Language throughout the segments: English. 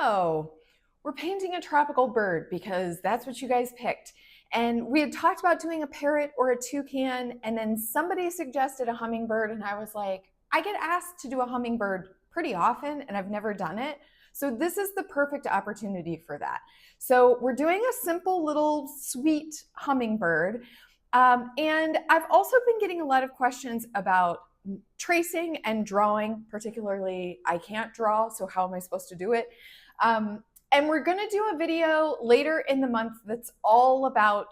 So we're painting a tropical bird because that's what you guys picked. And we had talked about doing a parrot or a toucan, and then somebody suggested a hummingbird, and I was like, I get asked to do a hummingbird pretty often, and I've never done it. So this is the perfect opportunity for that. So we're doing a simple little sweet hummingbird. And I've also been getting a lot of questions about tracing and drawing. Particularly, I can't draw, so how am I supposed to do it? And we're going to do a video later in the month that's all about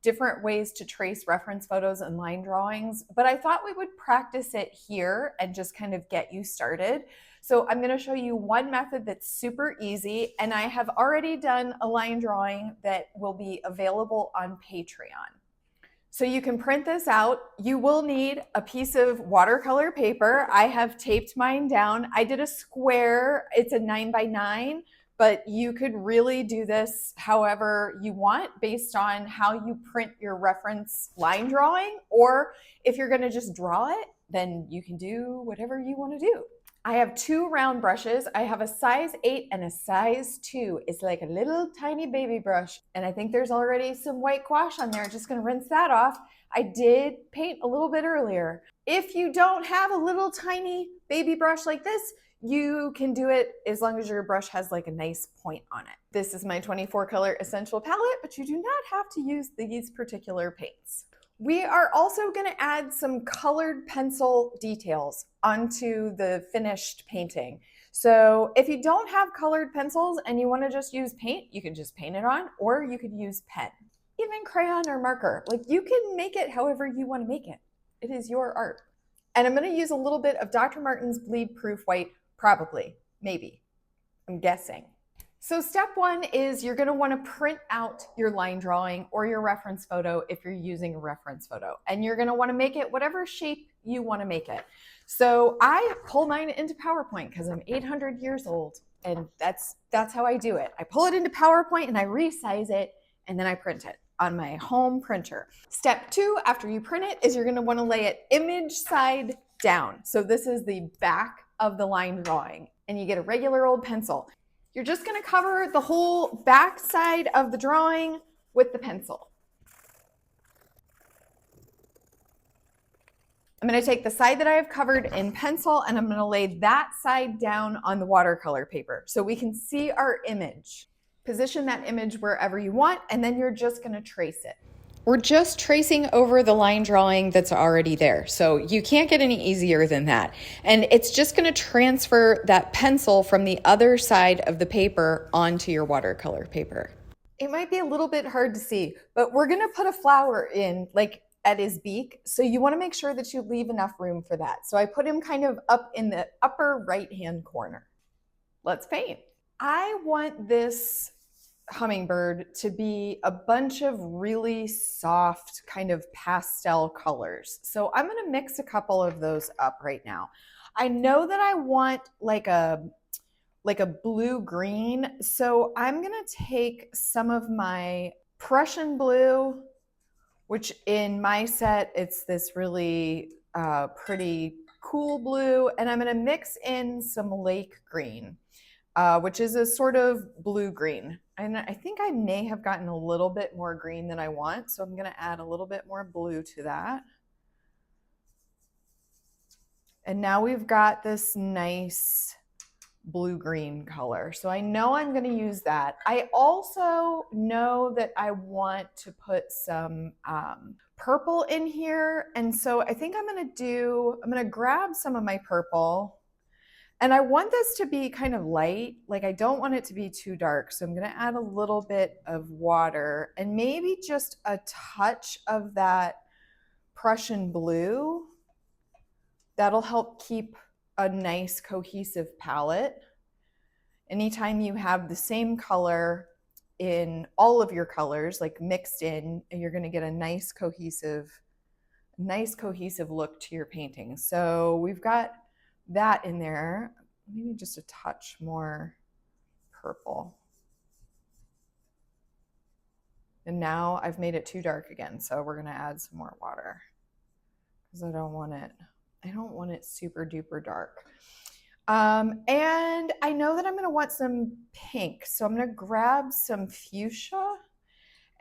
different ways to trace reference photos and line drawings, but I thought we would practice it here and just kind of get you started. So I'm going to show you one method that's super easy, and I have already done a line drawing that will be available on Patreon. So you can print this out. You will need a piece of watercolor paper. I have taped mine down. I did a square. It's a 9x9, but you could really do this however you want based on how you print your reference line drawing, or if you're going to just draw it, then you can do whatever you want to do. I have two round brushes. I have a size 8 and a size 2. It's like a little tiny baby brush. And I think there's already some white gouache on there. Just gonna rinse that off. I did paint a little bit earlier. If you don't have a little tiny baby brush like this, you can do it as long as your brush has like a nice point on it. This is my 24 color essential palette, but you do not have to use these particular paints. We are also going to add some colored pencil details onto the finished painting. So if you don't have colored pencils and you want to just use paint, you can just paint it on, or you could use pen, even crayon or marker. Like, you can make it however you want to make it. It is your art. And I'm going to use a little bit of Dr. Martin's Bleed Proof White, probably, maybe, I'm guessing. So step one is you're going to want to print out your line drawing or your reference photo if you're using a reference photo. And you're going to want to make it whatever shape you want to make it. So I pull mine into PowerPoint because I'm 800 years old, and that's how I do it. I pull it into PowerPoint and I resize it, and then I print it on my home printer. Step two, after you print it, is you're going to want to lay it image side down. So this is the back of the line drawing, and you get a regular old pencil. You're just going to cover the whole back side of the drawing with the pencil. I'm going to take the side that I have covered in pencil, and I'm going to lay that side down on the watercolor paper so we can see our image. Position that image wherever you want, and then you're just going to trace it. We're just tracing over the line drawing that's already there. So you can't get any easier than that. And it's just going to transfer that pencil from the other side of the paper onto your watercolor paper. It might be a little bit hard to see, but we're going to put a flower in, like at his beak. So you want to make sure that you leave enough room for that. So I put him kind of up in the upper right-hand corner. Let's paint. I want this hummingbird to be a bunch of really soft kind of pastel colors. So I'm going to mix a couple of those up right now. I know that I want like a blue green. So I'm going to take some of my Prussian blue, which in my set, it's this really pretty cool blue. And I'm going to mix in some lake green, which is a sort of blue green. And I think I may have gotten a little bit more green than I want, so I'm going to add a little bit more blue to that. And now we've got this nice blue-green color. So I know I'm going to use that. I also know that I want to put some purple in here. And so I think I'm going to grab some of my purple. And I want this to be kind of light, like I don't want it to be too dark. So I'm going to add a little bit of water and maybe just a touch of that Prussian blue. That'll help keep a nice cohesive palette. Anytime you have the same color in all of your colors, like mixed in, you're going to get a nice cohesive look to your painting. So we've got that in there, maybe just a touch more purple. And now I've made it too dark again, so we're going to add some more water because I don't want it super duper dark. And I know that I'm going to want some pink, so I'm going to grab some fuchsia.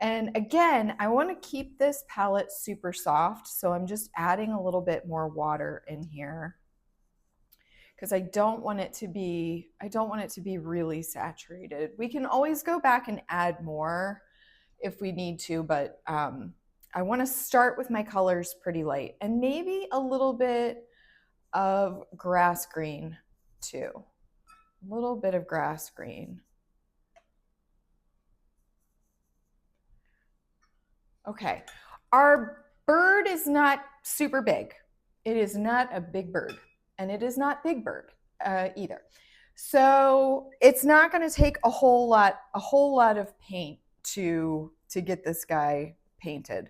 And again, I want to keep this palette super soft, so I'm just adding a little bit more water in here because I don't want it to be really saturated. We can always go back and add more if we need to, but I want to start with my colors pretty light and maybe a little bit of grass green too. A little bit of grass green. Okay, our bird is not super big. It is not a big bird, and it is not Big Bird either. So it's not going to take a whole lot of paint to get this guy painted.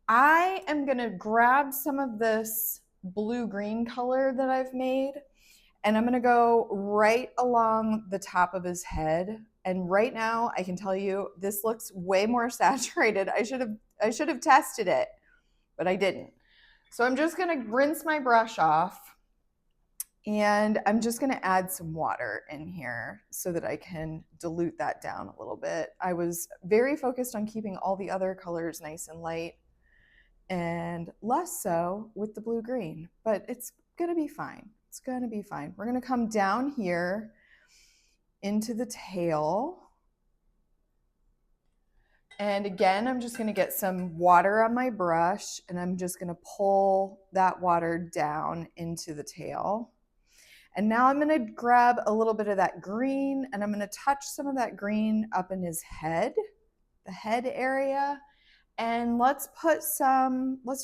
I am going to grab some of this blue-green color that I've made, and I'm going to go right along the top of his head. And right now, I can tell you this looks way more saturated. I should have tested it, but I didn't. So I'm just going to rinse my brush off, and I'm just going to add some water in here so that I can dilute that down a little bit. I was very focused on keeping all the other colors nice and light, and less so with the blue-green, but it's going to be fine. It's going to be fine. We're going to come down here into the tail. And again, I'm just going to get some water on my brush, and I'm just going to pull that water down into the tail. And now I'm going to grab a little bit of that green, and I'm going to touch some of that green up in his head, the head area. And let's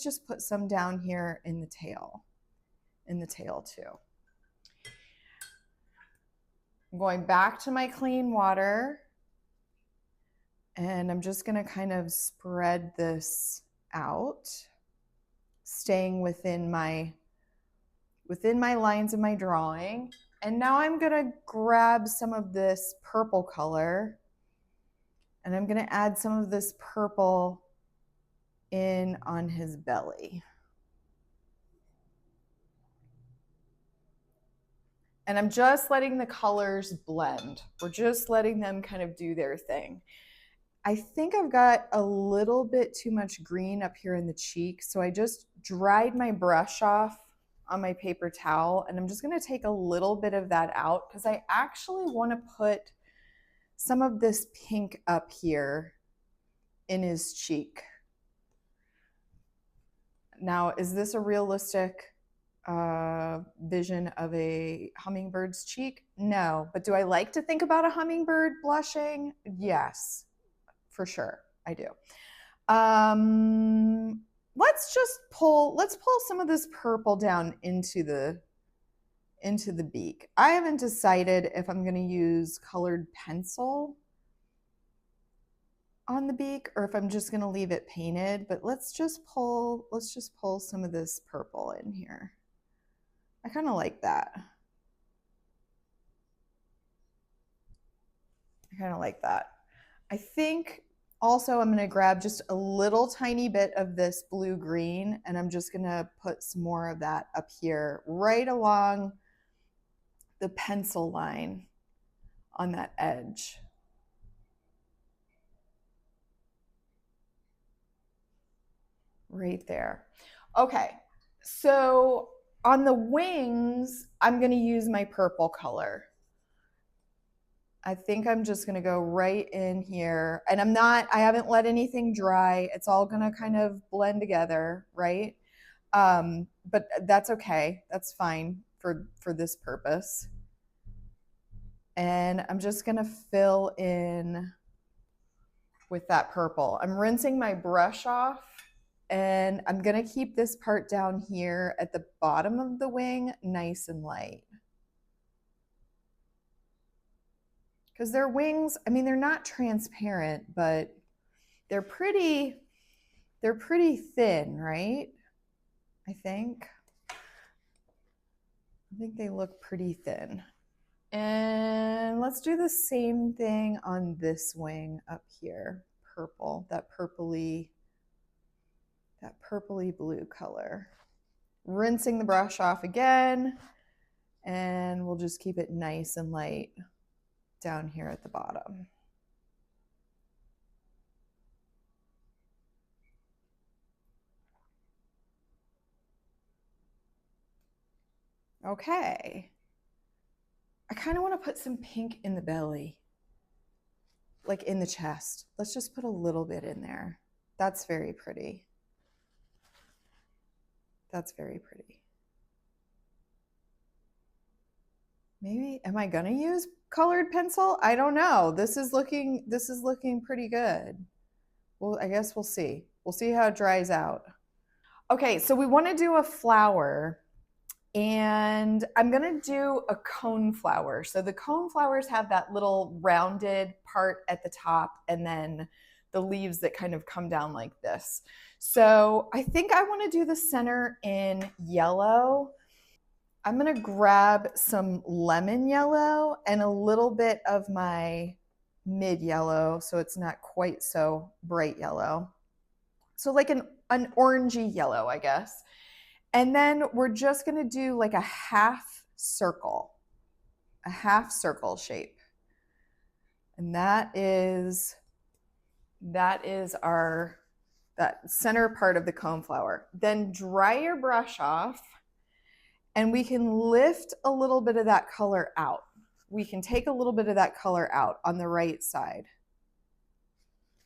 just put some down here in the tail too. I'm going back to my clean water, and I'm just going to kind of spread this out, staying within my lines of my drawing. And now I'm going to grab some of this purple color, and I'm going to add some of this purple in on his belly. And I'm just letting the colors blend. We're just letting them kind of do their thing. I think I've got a little bit too much green up here in the cheek, so I just dried my brush off on my paper towel, and I'm just going to take a little bit of that out because I actually want to put some of this pink up here in his cheek. Now, is this a realistic vision of a hummingbird's cheek? No, but do I like to think about a hummingbird blushing? Yes, for sure, I do. Let's pull some of this purple down into the beak. I haven't decided if I'm going to use colored pencil on the beak or if I'm just going to leave it painted, but let's just pull some of this purple in here. I kind of like that. I think also I'm going to grab just a little tiny bit of this blue-green, and I'm just going to put some more of that up here right along the pencil line on that edge. Right there. Okay, so on the wings, I'm going to use my purple color. I think I'm just going to go right in here, and I haven't let anything dry. It's all going to kind of blend together, right? But that's okay. That's fine for this purpose. And I'm just going to fill in with that purple. I'm rinsing my brush off, and I'm going to keep this part down here at the bottom of the wing nice and light. Because their wings, I mean, they're not transparent, but they're pretty thin, right? I think they look pretty thin. And let's do the same thing on this wing up here. Purple, that purpley blue color. Rinsing the brush off again, And we'll just keep it nice and light down here at the bottom. Okay. I kind of want to put some pink in the belly, like in the chest. Let's just put a little bit in there. That's very pretty. That's very pretty. Maybe, am I gonna use colored pencil? I don't know. This is looking pretty good. Well, I guess we'll see. We'll see how it dries out. Okay, so we want to do a flower, and I'm gonna do a cone flower. So the cone flowers have that little rounded part at the top, and then the leaves that kind of come down like this. So I think I want to do the center in yellow. I'm gonna grab some lemon yellow and a little bit of my mid yellow so it's not quite so bright yellow. So like an orangey yellow, I guess. And then we're just gonna do like a half circle shape. And that is our that center part of the cone flower. Then dry your brush off, and we can lift a little bit of that color out. We can take a little bit of that color out on the right side.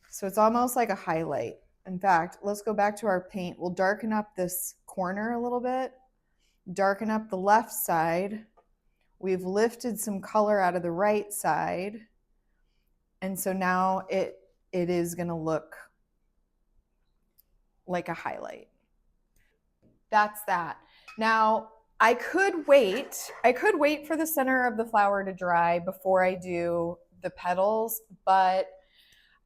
So it's almost like a highlight. In fact, let's go back to our paint. We'll darken up this corner a little bit, darken up the left side. We've lifted some color out of the right side. And so now it is going to look like a highlight. That's that. Now, I could wait for the center of the flower to dry before I do the petals, but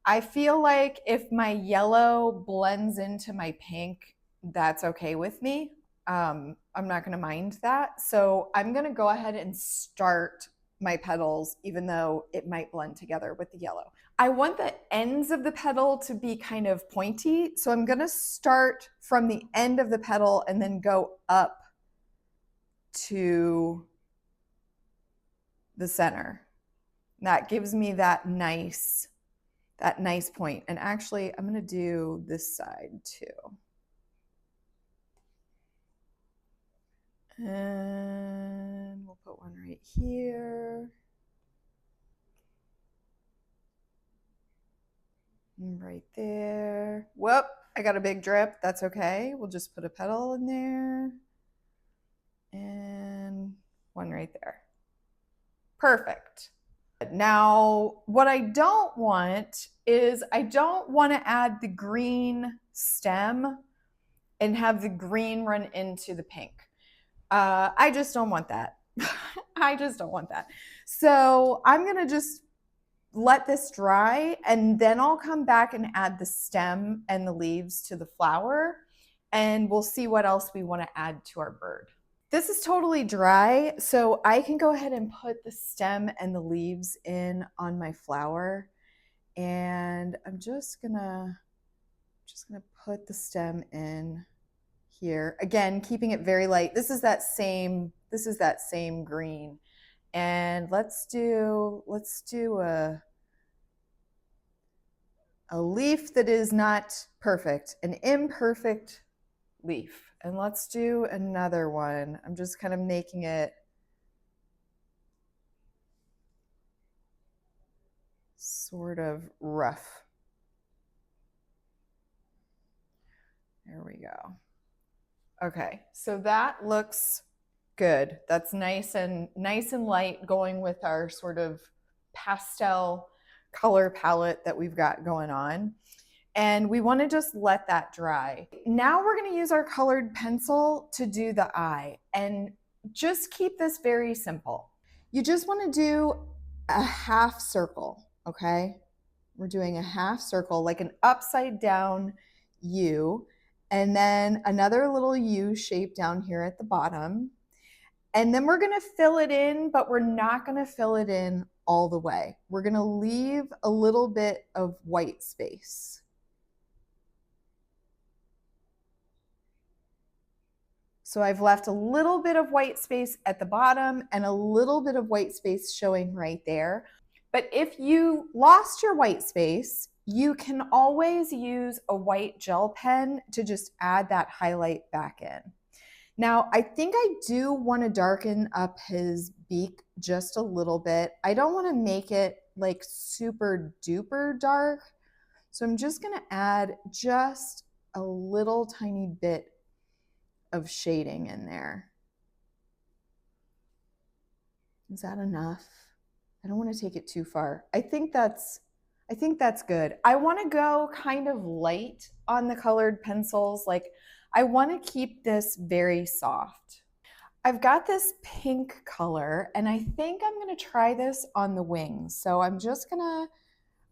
I feel like if my yellow blends into my pink, that's okay with me. I'm not going to mind that. So I'm going to go ahead and start my petals, even though it might blend together with the yellow. I want the ends of the petal to be kind of pointy. So I'm going to start from the end of the petal and then go up to the center. That gives me that nice point. And actually, I'm going to do this side too. And we'll put one right here. And right there. Whoop, I got a big drip. That's okay. We'll just put a petal in there. And one right there. Perfect. Now, what I don't want is I don't want to add the green stem and have the green run into the pink. I just don't want that. I just don't want that. So I'm going to just let this dry, and then I'll come back and add the stem and the leaves to the flower, and we'll see what else we want to add to our bird. This is totally dry, so I can go ahead and put the stem and the leaves in on my flower. And I'm just gonna put the stem in here. Again, keeping it very light. This is that same green. And let's do a leaf that is not perfect, an imperfect leaf. And let's do another one. I'm just kind of making it sort of rough. There we go. Okay, so that looks good. That's nice and light, going with our sort of pastel color palette that we've got going on. And we want to just let that dry. Now we're going to use our colored pencil to do the eye, and just keep this very simple. You just want to do a half circle, okay? We're doing a half circle, like an upside down U, and then another little U shape down here at the bottom. And then we're going to fill it in, but we're not going to fill it in all the way. We're going to leave a little bit of white space. So I've left a little bit of white space at the bottom and a little bit of white space showing right there. But if you lost your white space, you can always use a white gel pen to just add that highlight back in. Now, I think I do want to darken up his beak just a little bit. I don't want to make it like super duper dark. So I'm just going to add just a little tiny bit of shading in there. Is that enough? I don't want to take it too far. I think that's good. I want to go kind of light on the colored pencils. Like I want to keep this very soft. I've got this pink color and I think I'm going to try this on the wings. So I'm just going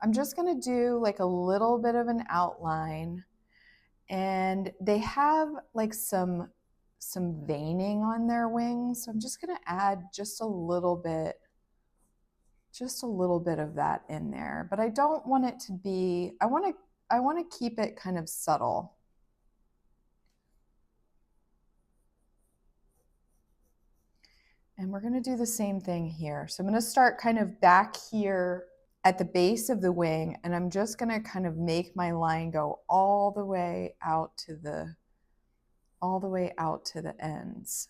to do like a little bit of an outline, and they have like some veining on their wings. So I'm just going to add just a little bit of that in there, but I don't want it to be, I want to keep it kind of subtle. And we're going to do the same thing here. So I'm going to start kind of back here at the base of the wing, and I'm just going to kind of make my line go all the way out to the ends.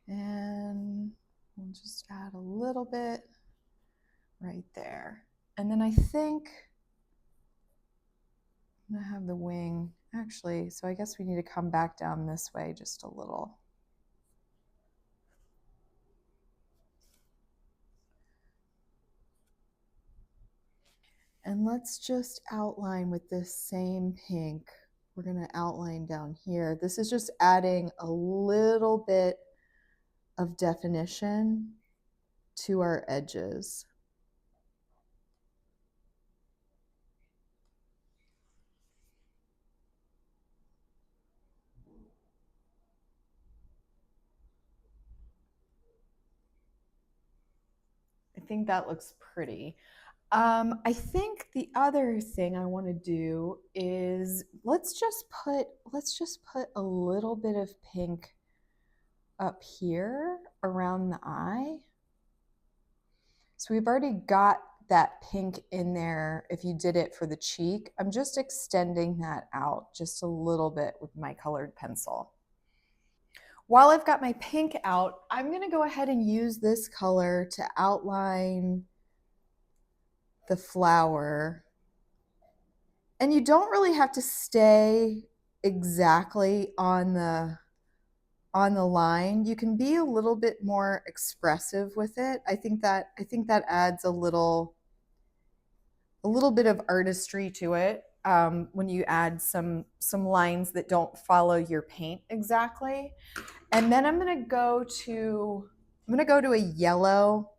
And we'll just add a little bit right there. And then I think I'm gonna have the wing, actually, so I guess we need to come back down this way just a little. And let's just outline with this same pink. We're gonna outline down here. This is just adding a little bit of definition to our edges. I think that looks pretty. I think the other thing I want to do is let's just put a little bit of pink up here around the eye. So we've already got that pink in there if you did it for the cheek. I'm just extending that out just a little bit with my colored pencil. While I've got my pink out, I'm going to go ahead and use this color to outline the flower. And you don't really have to stay exactly on the line. You can be a little bit more expressive with it. I think that adds a little bit of artistry to it when you add some lines that don't follow your paint exactly. And then I'm gonna go to a yellow,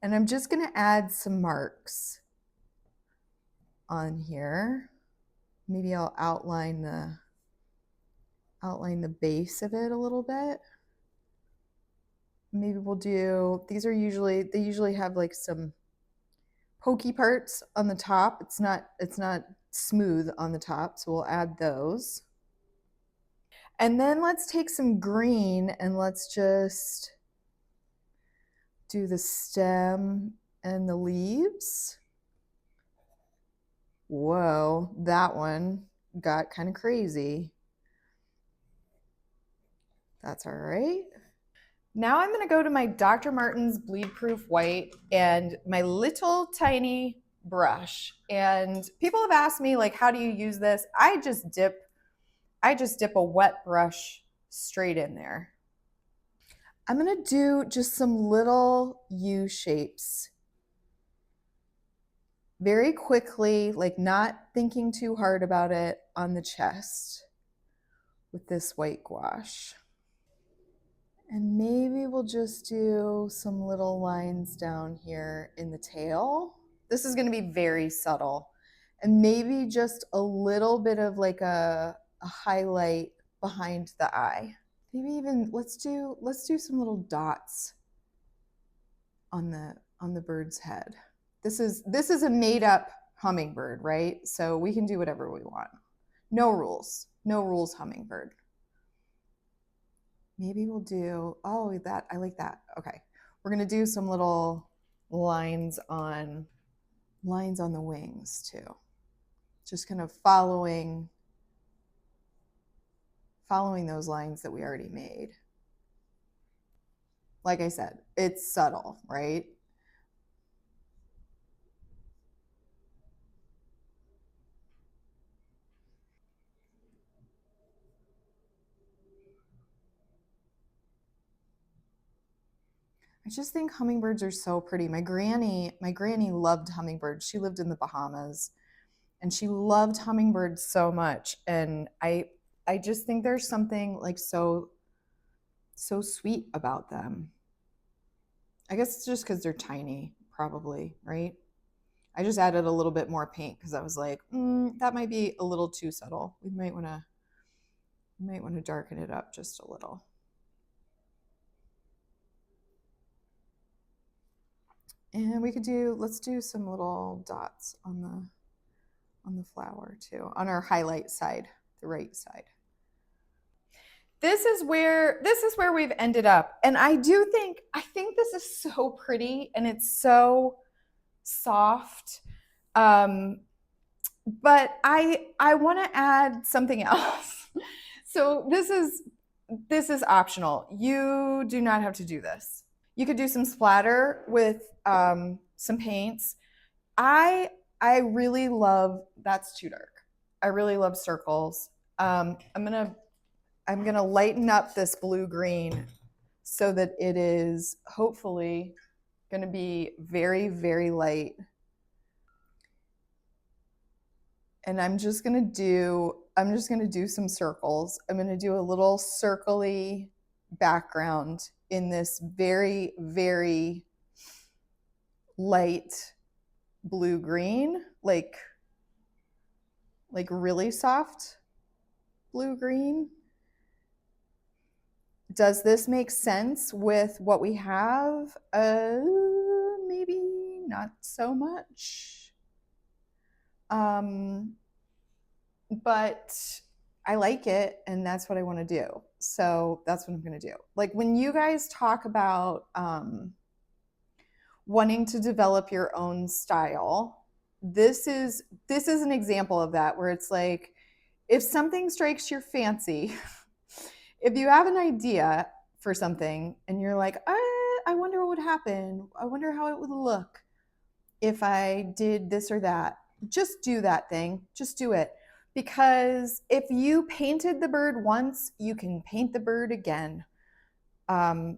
and I'm just gonna add some marks on here. Maybe I'll outline the base of it a little bit. Maybe we'll do, they usually have like some pokey parts on the top. It's not smooth on the top, so we'll add those. And then let's take some green and let's just do the stem and the leaves. Whoa, that one got kind of crazy. That's all right. Now I'm going to go to my Dr. Martens Bleed Proof White and my little tiny brush. And people have asked me, like, how do you use this? I just dip a wet brush straight in there. I'm going to do just some little U shapes very quickly, like not thinking too hard about it, on the chest with this white gouache. And maybe we'll just do some little lines down here in the tail. This is going to be very subtle. And maybe just a little bit of like a highlight behind the eye. Maybe even let's do some little dots on on the bird's head. This is a made up hummingbird, right? So we can do whatever we want. No rules. No rules hummingbird. Maybe we'll do, oh, that, I like that. Okay. We're going to do some little lines on the wings too. Just kind of following those lines that we already made. Like I said, it's subtle, right? I just think hummingbirds are so pretty. My granny loved hummingbirds. She lived in the Bahamas and she loved hummingbirds so much. And I just think there's something like so sweet about them. I guess it's just because they're tiny, probably, right? I just added a little bit more paint because I was like, that might be a little too subtle. We might want to darken it up just a little. And let's do some little dots on the flower too, on our highlight side, the right side. This is where we've ended up. And I think this is so pretty and it's so soft. Um, but I want to add something else. So this is optional. You do not have to do this. You could do some splatter with some paints. I I really love that's too dark. I really love circles. I'm gonna lighten up this blue green so that it is hopefully gonna be very, very light. And I'm just gonna do some circles. I'm gonna do a little circly background in this very, very light blue green, like really soft blue green. Does this make sense with what we have? Maybe not so much. Um, but I like it, and that's what I want to do. So that's what I'm going to do. Like when you guys talk about wanting to develop your own style, this is an example of that where it's like if something strikes your fancy, if you have an idea for something and you're like, I wonder what would happen. I wonder how it would look if I did this or that. Just do that thing. Just do it. Because if you painted the bird once, you can paint the bird again. Um,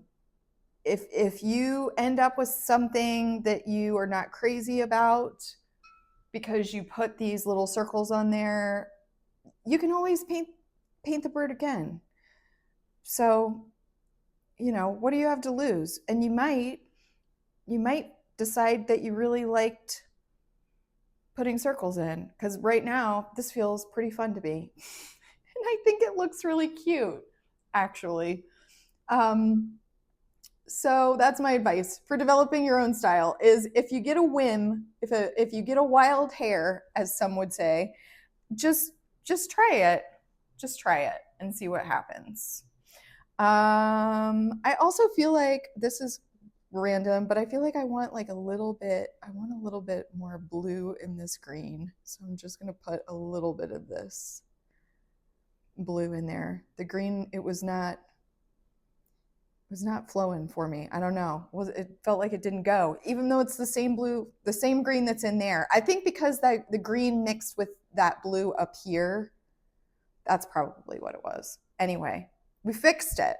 if you end up with something that you are not crazy about because you put these little circles on there, you can always paint the bird again. So, what do you have to lose? And you might decide that you really liked putting circles in because right now this feels pretty fun to me. And I think it looks really cute, actually. Um, so that's my advice for developing your own style is if you get a whim, if you get a wild hair, as some would say, just just try it. Just try it and see what happens. I also feel like this is random, but I feel like I want a little bit more blue in this green. So I'm just gonna put a little bit of this blue in there. The green, it was not flowing for me. I don't know. It felt like it didn't go, even though it's the same blue, the same green that's in there. I think because the green mixed with that blue up here, that's probably what it was. Anyway, we fixed it.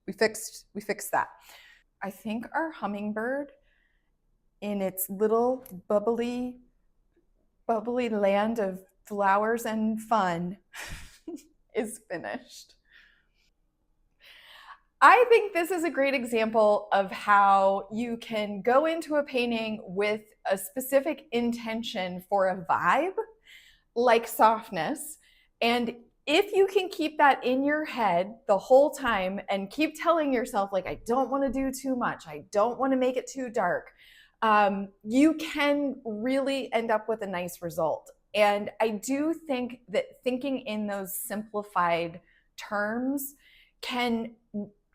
We fixed that. I think our hummingbird in its little bubbly land of flowers and fun is finished. I think this is a great example of how you can go into a painting with a specific intention for a vibe, like softness. And if you can keep that in your head the whole time and keep telling yourself, like, I don't want to do too much, I don't want to make it too dark, you can really end up with a nice result. And I do think that thinking in those simplified terms can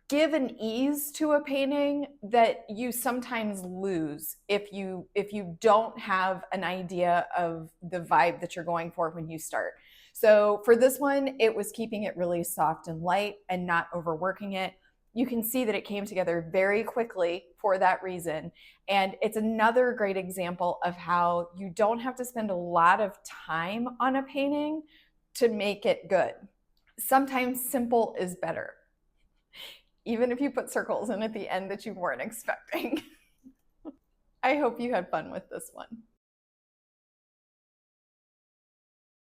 give an ease to a painting that you sometimes lose if you don't have an idea of the vibe that you're going for when you start. So for this one, it was keeping it really soft and light and not overworking it. You can see that it came together very quickly for that reason. And it's another great example of how you don't have to spend a lot of time on a painting to make it good. Sometimes simple is better, even if you put circles in at the end that you weren't expecting. I hope you had fun with this one.